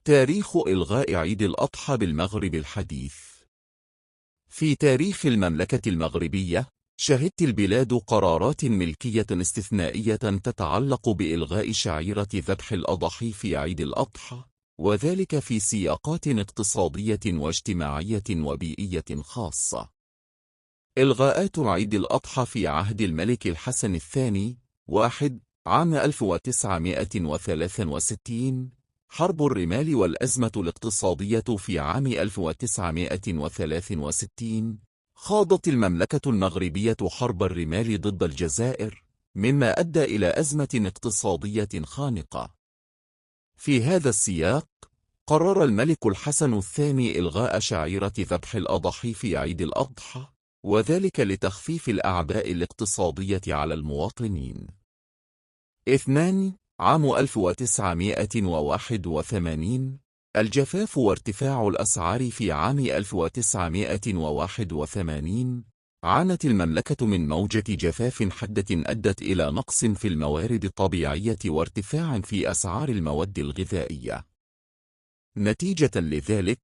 تاريخ إلغاء عيد الأضحى بالمغرب الحديث. في تاريخ المملكة المغربية، شهدت البلاد قرارات ملكية استثنائية تتعلق بإلغاء شعيرة ذبح الأضاحي في عيد الأضحى، وذلك في سياقات اقتصادية واجتماعية وبيئية خاصة. إلغاءات عيد الأضحى في عهد الملك الحسن الثاني 1 عام 1963، حرب الرمال والأزمة الاقتصادية في عام 1963، خاضت المملكة المغربية حرب الرمال ضد الجزائر، مما أدى إلى أزمة اقتصادية خانقة. في هذا السياق، قرر الملك الحسن الثاني إلغاء شعيرة ذبح الأضاحي في عيد الأضحى، وذلك لتخفيف الأعباء الاقتصادية على المواطنين. 2 عام 1981، الجفاف وارتفاع الأسعار. في عام 1981 عانت المملكة من موجة جفاف حادة أدت إلى نقص في الموارد الطبيعية وارتفاع في أسعار المواد الغذائية. نتيجة لذلك،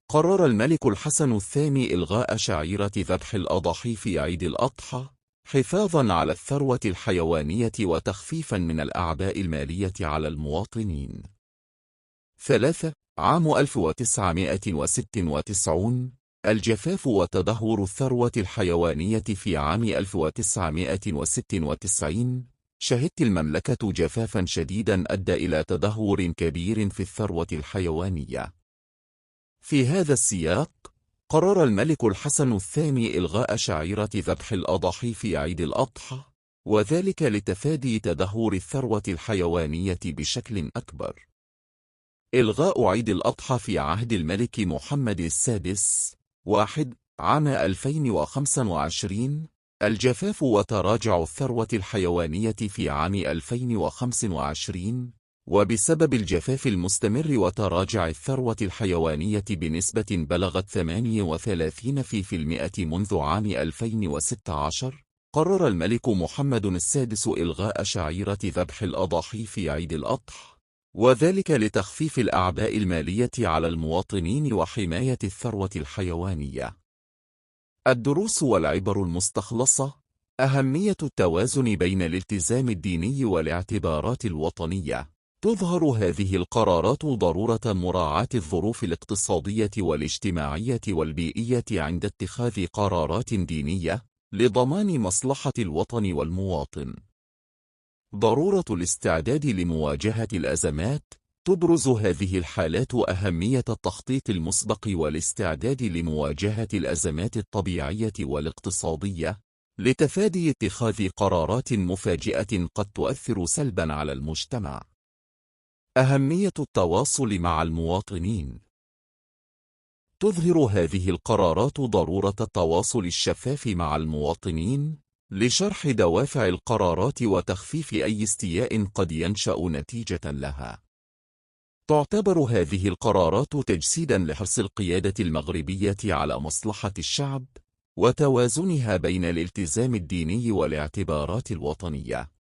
قرر الملك الحسن الثاني إلغاء شعيرة ذبح الأضاحي في عيد الأضحى، حفاظاً على الثروة الحيوانية وتخفيفاً من الأعباء المالية على المواطنين. 3 عام 1996، الجفاف وتدهور الثروة الحيوانية. في عام 1996 شهدت المملكة جفافاً شديداً أدى إلى تدهور كبير في الثروة الحيوانية. في هذا السياق، قرر الملك الحسن الثاني إلغاء شعيرة ذبح الأضاحي في عيد الأضحى، وذلك لتفادي تدهور الثروة الحيوانية بشكل أكبر. إلغاء عيد الأضحى في عهد الملك محمد السادس 1 عام 2025، الجفاف وتراجع الثروة الحيوانية. في عام 2025، وبسبب الجفاف المستمر وتراجع الثروة الحيوانية بنسبة بلغت 38% منذ عام 2016، قرر الملك محمد السادس إلغاء شعيرة ذبح الأضاحي في عيد الأضحى، وذلك لتخفيف الأعباء المالية على المواطنين وحماية الثروة الحيوانية. الدروس والعبر المستخلصة: أهمية التوازن بين الالتزام الديني والاعتبارات الوطنية. تظهر هذه القرارات ضرورة مراعاة الظروف الاقتصادية والاجتماعية والبيئية عند اتخاذ قرارات دينية لضمان مصلحة الوطن والمواطن. ضرورة الاستعداد لمواجهة الأزمات. تبرز هذه الحالات أهمية التخطيط المسبق والاستعداد لمواجهة الأزمات الطبيعية والاقتصادية، لتفادي اتخاذ قرارات مفاجئة قد تؤثر سلباً على المجتمع. أهمية التواصل مع المواطنين. تظهر هذه القرارات ضرورة التواصل الشفاف مع المواطنين لشرح دوافع القرارات وتخفيف أي استياء قد ينشأ نتيجة لها. تعتبر هذه القرارات تجسيداً لحرص القيادة المغربية على مصلحة الشعب وتوازنها بين الالتزام الديني والاعتبارات الوطنية.